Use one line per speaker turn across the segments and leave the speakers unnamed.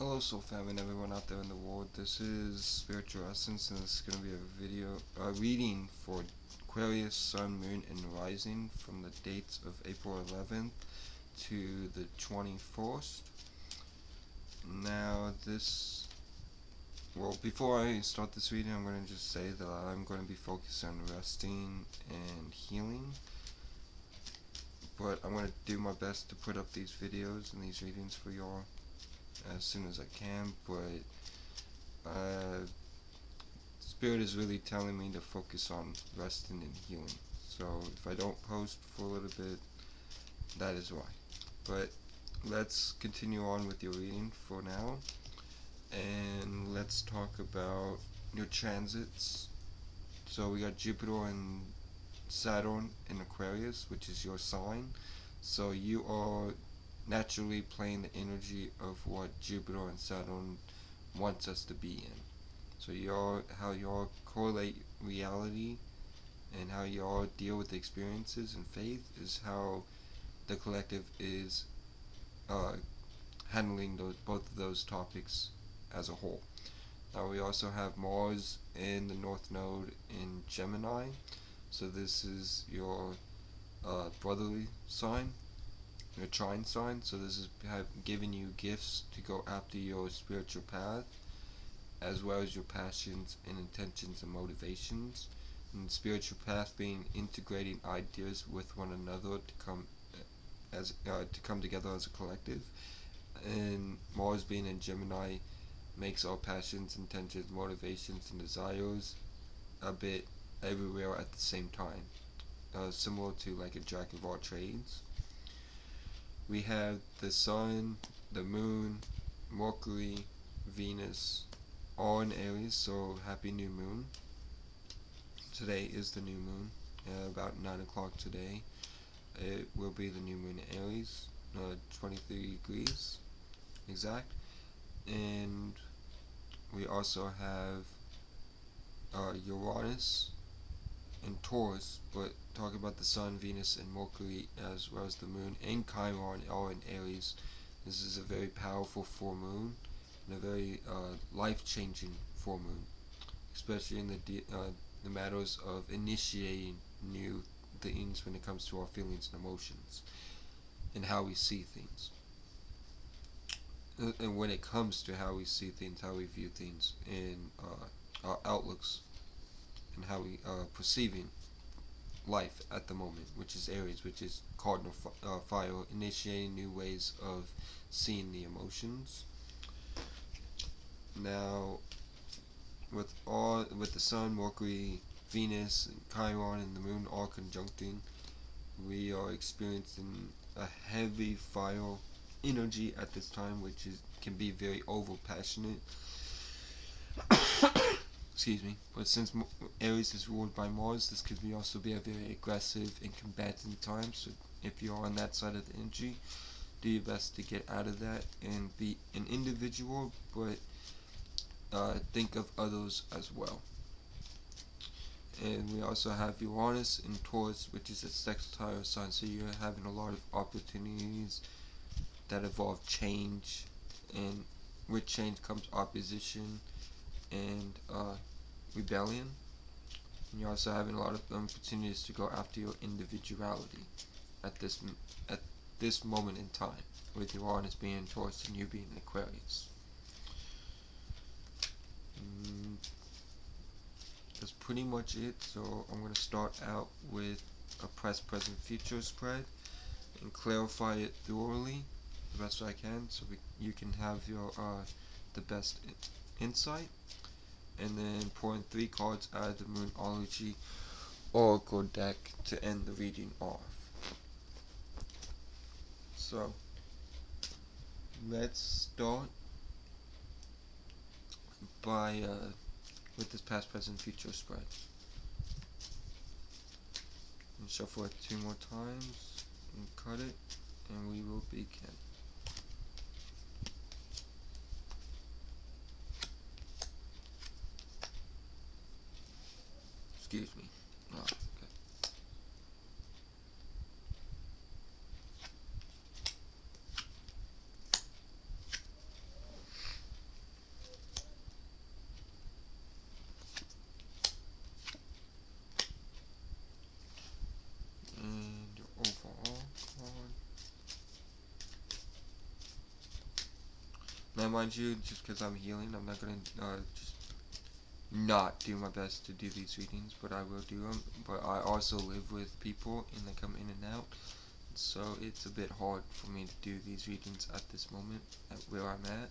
Hello Soul Family and everyone out there in the world. This is Spiritual Essence, and this is going to be a reading for Aquarius, Sun, Moon, and Rising from the dates of April 11th to the 21st. Now before I start this reading, I'm going to just say that I'm going to be focused on resting and healing. But I'm going to do my best to put up these videos and these readings for y'all as soon as I can, but Spirit is really telling me to focus on resting and healing. So if I don't post for a little bit, that is why. But let's continue on with your reading for now, and let's talk about your transits. So we got Jupiter and Saturn in Aquarius, which is your sign. So you are naturally playing the energy of what Jupiter and Saturn wants us to be in. So how y'all correlate reality and how y'all deal with experiences and faith is how the collective is handling both of those topics as a whole. Now we also have Mars in the North Node in Gemini. So this is your brotherly sign, your trine sign. So this is giving you gifts to go after your spiritual path, as well as your passions and intentions and motivations. And spiritual path being integrating ideas with one another to come together as a collective. And Mars being in Gemini makes our passions, intentions, motivations, and desires a bit everywhere at the same time, similar to like a jack of all trades. We have the Sun, the Moon, Mercury, Venus, all in Aries, so happy new moon. Today is the new moon, about 9 o'clock today. It will be the new moon in Aries, 23 degrees exact. And we also have Uranus and Taurus, but talking about the Sun, Venus, and Mercury, as well as the Moon and Chiron, all in Aries. This is a very powerful full moon and a very life-changing full moon, especially in the matters of initiating new things when it comes to our feelings and emotions and how we see things. And when it comes to how we see things, how we view things, and our outlooks, and how we are perceiving life at the moment, which is Aries, which is cardinal fire, initiating new ways of seeing the emotions. Now, with the Sun, Mercury, Venus, and Chiron, and the Moon all conjuncting, we are experiencing a heavy fire energy at this time, which can be very over passionate. Excuse me. But since Aries is ruled by Mars, this could also be a very aggressive and combatant time. So if you're on that side of the energy, do your best to get out of that and be an individual, but think of others as well. And we also have Uranus in Taurus, which is a sextile sign. So you're having a lot of opportunities that involve change, and with change comes opposition and rebellion. And you're also having a lot of opportunities to go after your individuality at this moment in time, with Uranus being in Taurus and you being in Aquarius. That's pretty much it. So I'm going to start out with a past, present, future spread and clarify it thoroughly the best I can, so you can have your the best insight, and then pour in 3 cards out of the Moonology Oracle deck to end the reading off. So let's start by with this past, present, future spread. And shuffle it 2 more times and cut it, and we will begin. Excuse me. Oh, okay. Now, mind you, just because I'm healing, I'm not gonna just not do my best to do these readings, but I will do them. But I also live with people, and they come in and out, so it's a bit hard for me to do these readings at this moment, at where I'm at.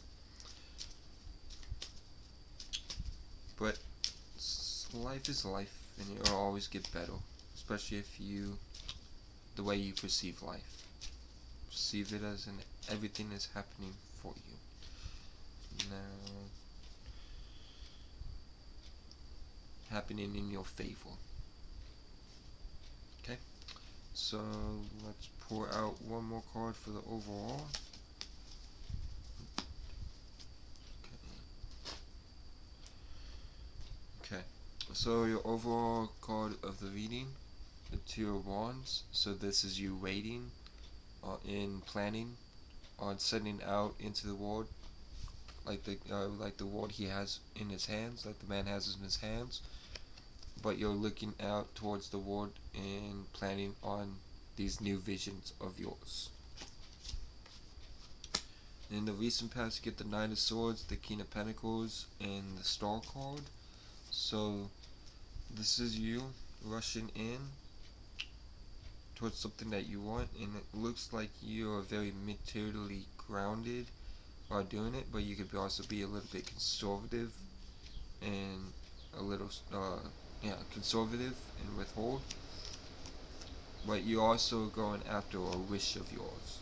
But life is life, and it'll always get better, especially if the way you perceive life. Perceive it as everything is happening for you. Now, happening in your favor. Okay, so let's pour out one more card for the overall. Okay, so your overall card of the reading, the Two of Wands. So this is you waiting, in planning, on sending out into the world, like the world he has in his hands, like the man has in his hands. But you're looking out towards the world and planning on these new visions of yours. In the recent past, you get the Knight of Swords, the King of Pentacles, and the Star card. So this is you rushing in towards something that you want, and it looks like you are very materially grounded while doing it, but you could also be a little bit conservative and a little conservative and withhold. But you're also going after a wish of yours.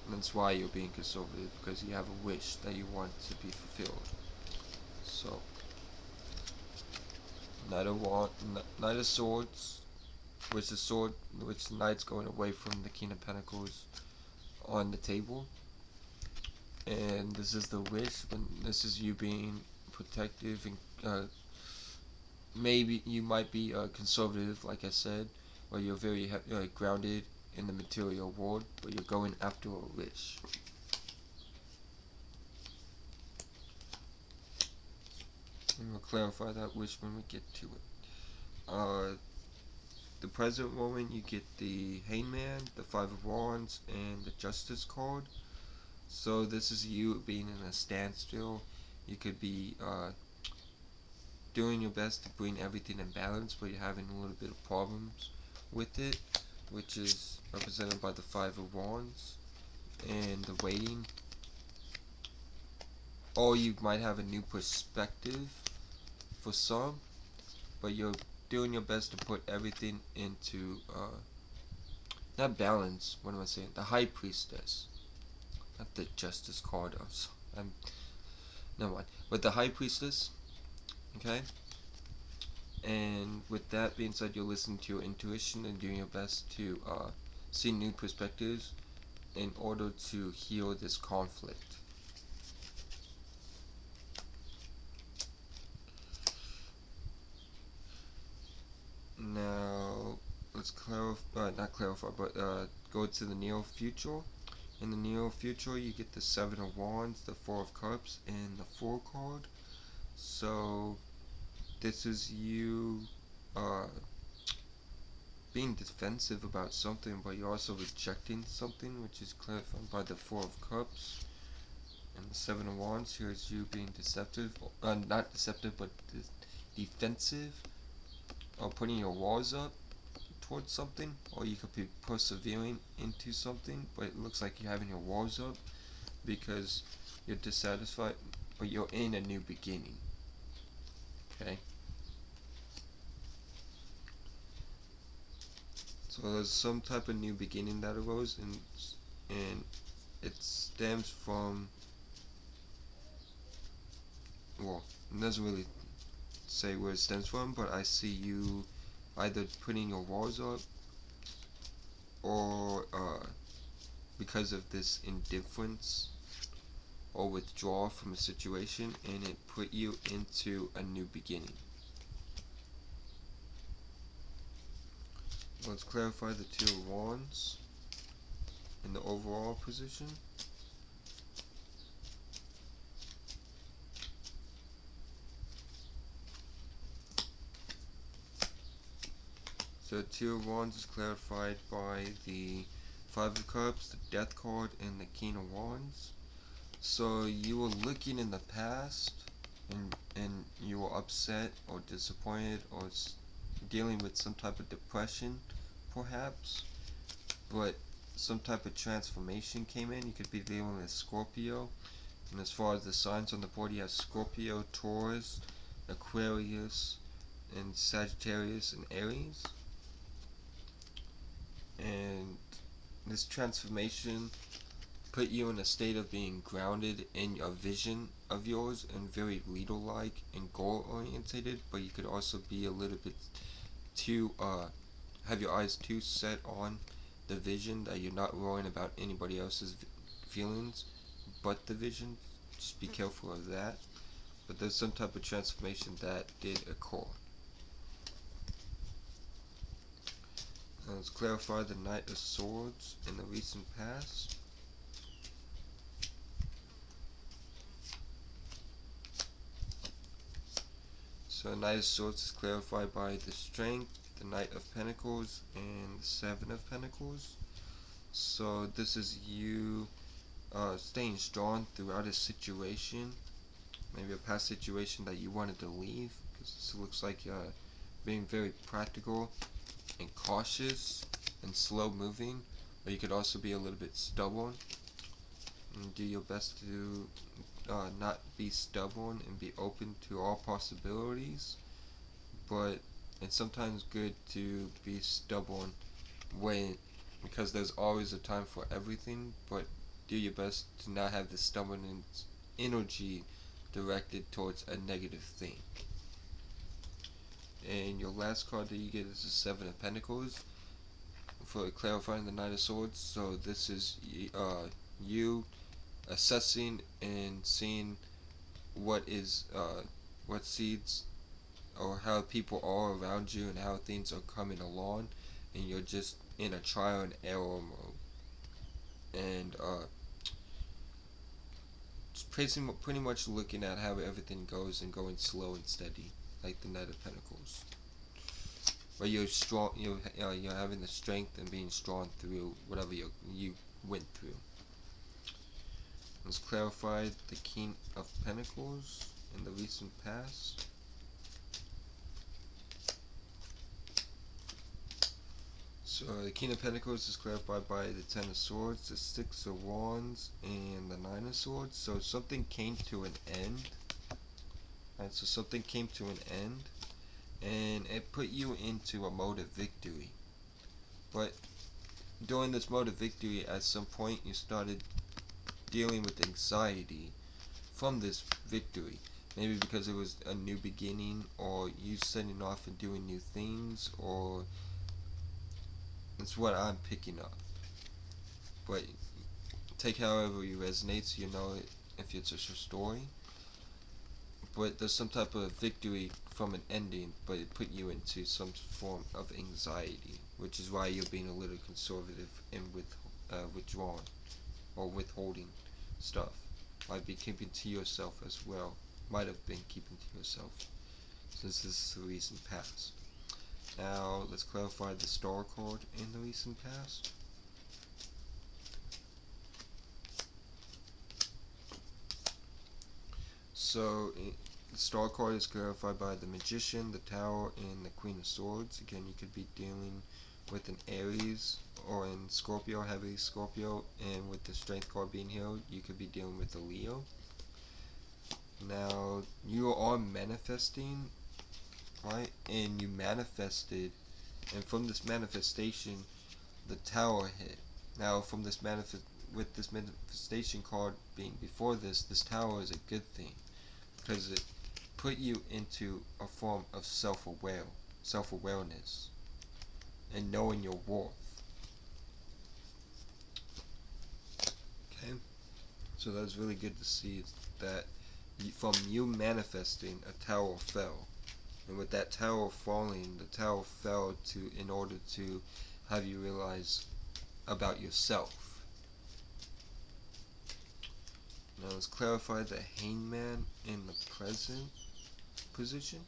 And that's why you're being conservative, because you have a wish that you want to be fulfilled. So, Knight of Swords, which the Knight's going away from the King of Pentacles on the table. And this is the wish, but this is you being protective and maybe you might be conservative, like I said, or you're very grounded in the material world, but you're going after a wish. And we'll clarify that wish when we get to it. The present moment, you get the Hangman, the Five of Wands, and the Justice card. So this is you being in a standstill. You could be doing your best to bring everything in balance, but you're having a little bit of problems with it, which is represented by the Five of Wands and the waiting. Or you might have a new perspective for some, but you're doing your best to put everything into not balance. What am I saying? The High Priestess, not the Justice card. I'm never mind. But the High Priestess, okay. And with that being said, you're listening to your intuition and doing your best to see new perspectives in order to heal this conflict. Now, let's not clarify, but go to the near future. In the near future, you get the Seven of Wands, the Four of Cups, and the Four card. So, this is you being defensive about something, but you're also rejecting something, which is clarified by the Four of Cups. And the Seven of Wands, here is you being deceptive, not deceptive, but defensive, or putting your walls up towards something, or you could be persevering into something, but it looks like you're having your walls up because you're dissatisfied, but you're in a new beginning. Okay? So there's some type of new beginning that arose, and it stems from, well, it doesn't really say where it stems from, but I see you either putting your walls up or because of this indifference or withdrawal from a situation, and it put you into a new beginning. Let's clarify the Two of Wands in the overall position. So the Two of Wands is clarified by the Five of Cups, the Death card, and the King of Wands. So you were looking in the past, and you were upset or disappointed or dealing with some type of depression, perhaps, but some type of transformation came in. You could be dealing with Scorpio, and as far as the signs on the board, you have Scorpio, Taurus, Aquarius, and Sagittarius and Aries. And this transformation put you in a state of being grounded in a vision of yours and very leader-like and goal-orientated, but you could also be a little bit too, have your eyes too set on the vision that you're not worrying about anybody else's feelings but the vision. Just be careful of that. But there's some type of transformation that did occur. Let's clarify the Knight of Swords in the recent past. So Knight of Swords is clarified by the Strength, the Knight of Pentacles, and the Seven of Pentacles. So this is you staying strong throughout a situation, maybe a past situation that you wanted to leave, because this looks like being very practical and cautious and slow moving, but you could also be a little bit stubborn and do your best to not be stubborn and be open to all possibilities. But it's sometimes good to be stubborn when, because there's always a time for everything, but do your best to not have the stubborn energy directed towards a negative thing. And your last card that you get is the Seven of Pentacles for clarifying the Knight of Swords. So this is you assessing and seeing what seeds or how people are around you and how things are coming along, and you're just in a trial and error mode, and pretty much looking at how everything goes and going slow and steady, like the Knight of Pentacles. But you're strong. You're having the strength and being strong through whatever you went through. Let's clarify the King of Pentacles in the recent past. So the King of Pentacles is clarified by the Ten of Swords, the Six of Wands, and the Nine of Swords. So something came to an end. Right, so something came to an end, and it put you into a mode of victory. But during this mode of victory, at some point you started dealing with anxiety from this victory. Maybe because it was a new beginning, or you setting off and doing new things, or that's what I'm picking up. But take however you resonate, so you know if it's a story. But there's some type of victory from an ending, but it put you into some form of anxiety, which is why you're being a little conservative and withdrawn or withholding stuff. Might be keeping to yourself as well. Might have been keeping to yourself, since this is the recent past. Now let's clarify the Star card in the recent past. So the Star card is clarified by the Magician, the Tower, and the Queen of Swords. Again, you could be dealing with an Aries or in Scorpio, heavy Scorpio, and with the Strength card being here, you could be dealing with a Leo. Now, you are manifesting, right? And you manifested, and from this manifestation, the Tower hit. Now, from this with this manifestation card being before this Tower is a good thing, because it put you into a form of self-awareness, and knowing your worth. Okay, so that's really good to see that from you manifesting, a tower fell, and with that tower falling, the tower fell in order to have you realize about yourself. Now let's clarify the Hangman in the present position.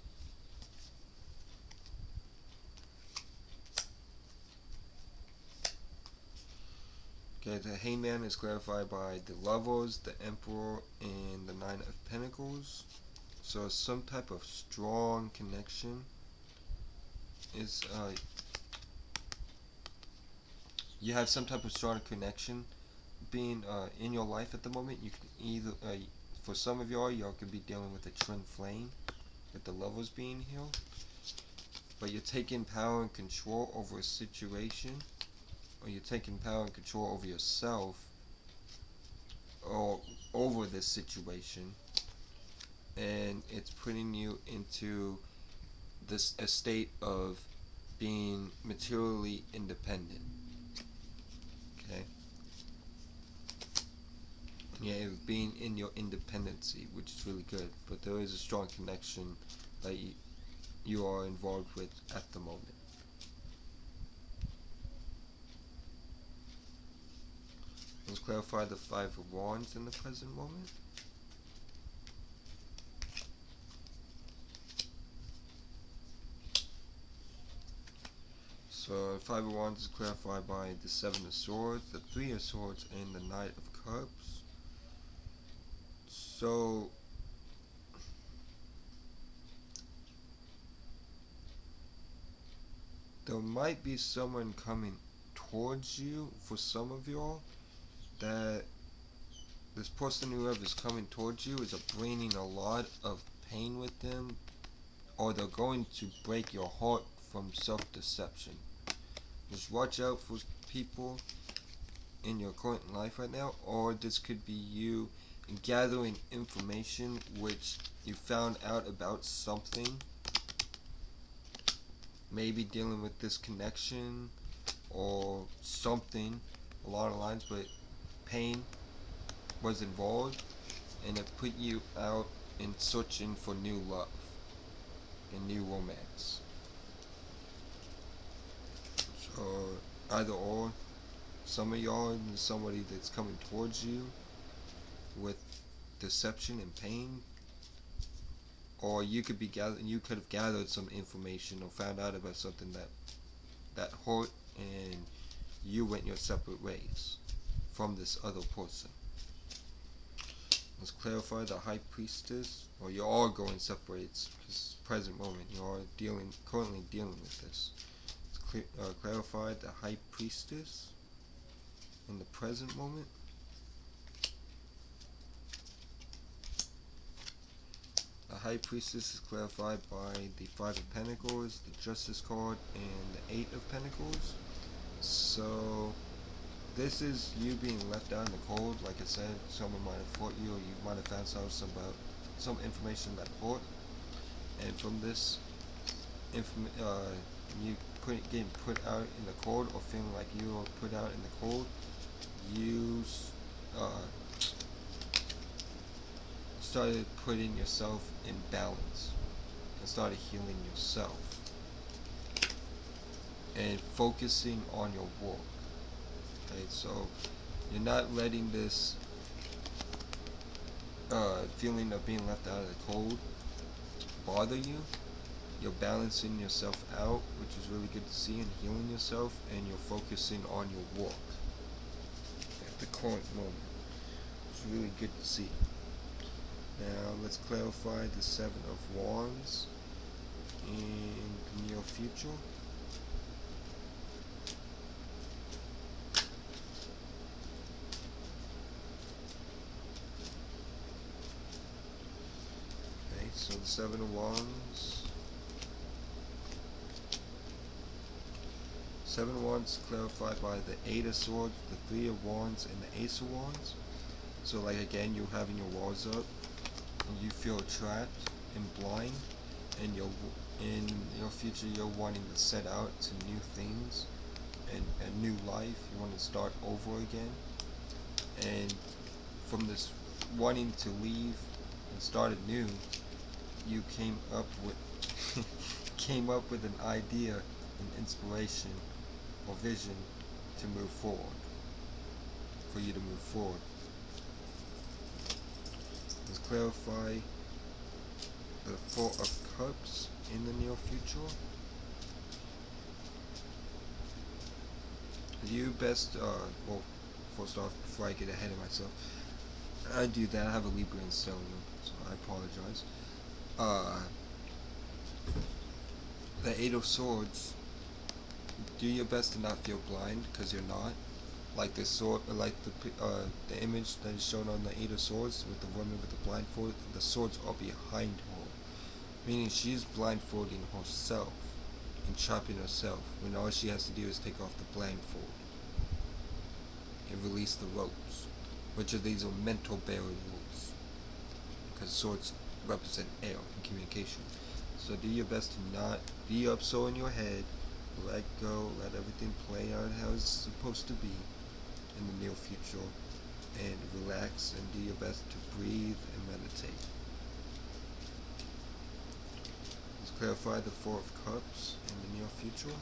Okay, the Hangman is clarified by the Lovers, the Emperor, and the Nine of Pentacles. So some type of strong connection is you have some type of strong connection being in your life at the moment. You can either for some of y'all could be dealing with a twin flame with the Lovers being here, but you're taking power and control over a situation, or you're taking power and control over yourself or over this situation, and it's putting you into this a state of being materially independent. Okay, yeah, being in your independency, which is really good, but there is a strong connection that you are involved with at the moment. Let's clarify the Five of Wands in the present moment. So Five of Wands is clarified by the Seven of Swords, the Three of Swords, and the Knight of Cups. So there might be someone coming towards you for some of y'all, that this person, whoever's coming towards you, is bringing a lot of pain with them, or they're going to break your heart from self-deception. Just watch out for people in your current life right now, or this could be you gathering information which you found out about something, maybe dealing with this connection or something along the lines, but pain was involved, and it put you out in searching for new love and new romance. So either or, some of y'all is somebody that's coming towards you with deception and pain, or you could have gathered some information or found out about something that hurt, and you went your separate ways from this other person. Let's clarify the High Priestess, or you are going separate, because present moment you are currently dealing with this. Let's clarify the High Priestess in the present moment. The High Priestess is clarified by the Five of Pentacles, the Justice card, and the Eight of Pentacles. So this is you being left out in the cold. Like I said, someone might have fought you, or you might have found out some information that hurt, and from this you getting put out in the cold, or feeling like you are put out in the cold, you started putting yourself in balance and started healing yourself and focusing on your work. Okay, so you're not letting this feeling of being left out of the cold bother you. You're balancing yourself out, which is really good to see, and healing yourself, and you're focusing on your work at the current moment. It's really good to see. Now let's clarify the Seven of Wands in the near future. Okay, so the Seven of Wands. Seven of Wands clarified by the Eight of Swords, the Three of Wands, and the Ace of Wands. So like again, you're having your walls up, and you feel trapped and blind, and in your future you're wanting to set out to new things and a new life. You want to start over again, and from this wanting to leave and start anew, you came up with an idea, an inspiration, or vision to move forward, for you to move forward. Let's clarify the Four of Cups in the near future. You best, well, first off before I get ahead of myself. I do that. I have a Libra in stellium, so I apologize. The Eight of Swords. Do your best to not feel blind, because you're not. Like the sword, like the image that is shown on the Eight of Swords with the woman with the blindfold. The swords are behind her, meaning she's blindfolding herself and trapping herself when all she has to do is take off the blindfold and release the ropes, which of these are mental barriers, because swords represent air and communication. So do your best to not be up so in your head. Let go, let everything play out how it's supposed to be in the near future, and relax and do your best to breathe and meditate. Let's clarify the Four of Cups in the near future.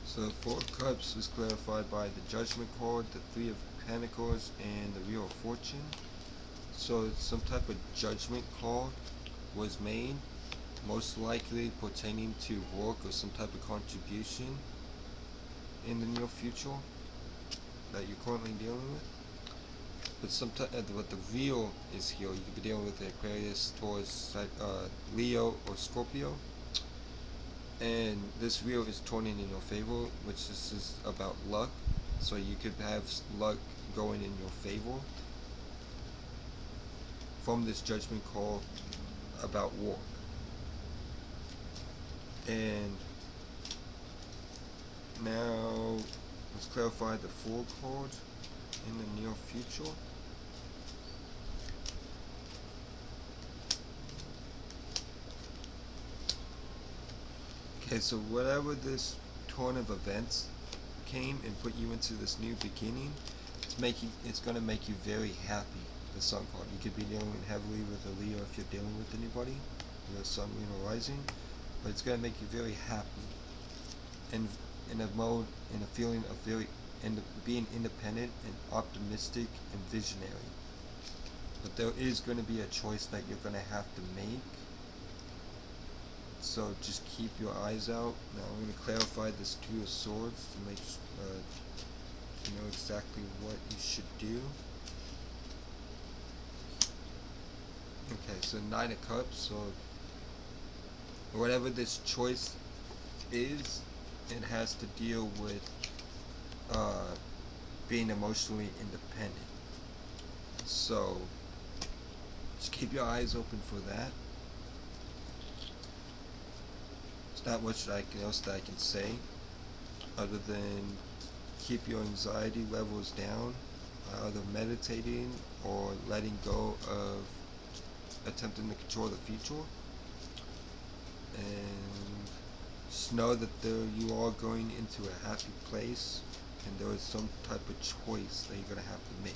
So the Four of Cups was clarified by the Judgment card, the Three of Pentacles, and the Wheel of Fortune. So some type of judgment call was made, most likely pertaining to work or some type of contribution in the near future that you're currently dealing with. But the real is here. You could be dealing with Aquarius, Taurus, Leo, or Scorpio. And this wheel is turning in your favor, which this is about luck. So you could have luck going in your favor from this judgment call about work. And now let's clarify the Fool card in the near future. Okay, so whatever this turn of events came and put you into this new beginning, it's going to make you very happy. The Sun card. You could be dealing heavily with a Leo if you're dealing with anybody, your Sun, Moon, or Rising, but it's going to make you very happy and in a mode, in a feeling of being independent and optimistic and visionary. But there is going to be a choice that you're going to have to make. So just keep your eyes out. Now I'm going to clarify this Two of Swords to make you know exactly what you should do. Okay, so Nine of Cups. So whatever this choice is, it has to deal with being emotionally independent. So just keep your eyes open for that. There's not much else that I can say other than keep your anxiety levels down, either meditating or letting go of attempting to control the future, and just know that you are going into a happy place, and there is some type of choice that you're going to have to make.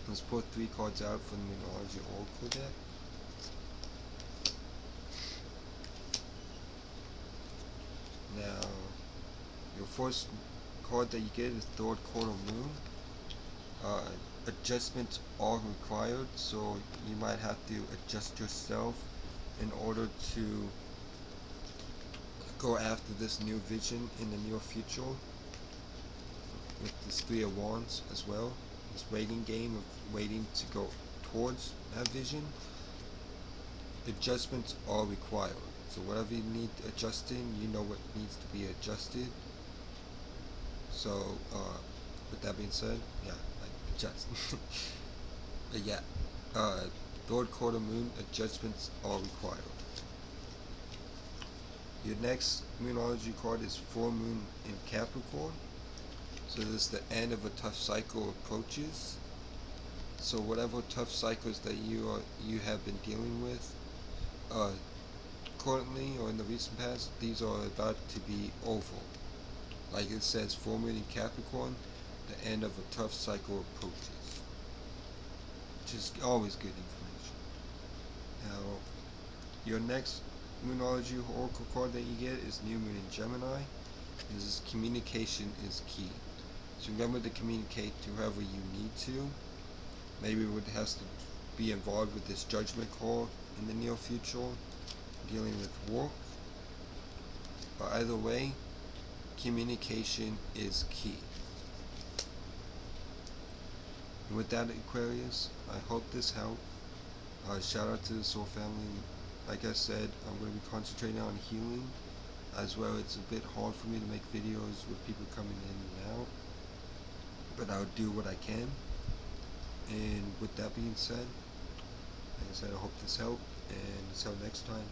Let's put 3 cards out from the Numerology Oracle deck. Now, your first card that you get is Third Quarter Moon. Adjustments are required, so you might have to adjust yourself in order to go after this new vision in the near future. With this Three of Wands as well, this waiting game of waiting to go towards that vision. Adjustments are required. So whatever you need adjusting, you know what needs to be adjusted. So, with that being said, yeah, adjust. But yeah, Third Quarter Moon adjustments are required. Your next Moonology card is Full Moon in Capricorn. So this is the end of a tough cycle approaches. So whatever tough cycles that you have been dealing with, currently or in the recent past, these are about to be over. Like it says, Full Moon in Capricorn, the end of a tough cycle approaches. Which is always good information. Now, your next Moonology Oracle card that you get is New Moon in Gemini. This is communication is key. So remember to communicate to whoever you need to. Maybe it has to be involved with this judgment call in the near future, dealing with work. But either way, communication is key. And with that, Aquarius, I hope this helped. Shout out to the Soul family. Like I said, I'm going to be concentrating on healing as well. It's a bit hard for me to make videos with people coming in and out, but I'll do what I can. And with that being said, like I said, I hope this helped, and until next time,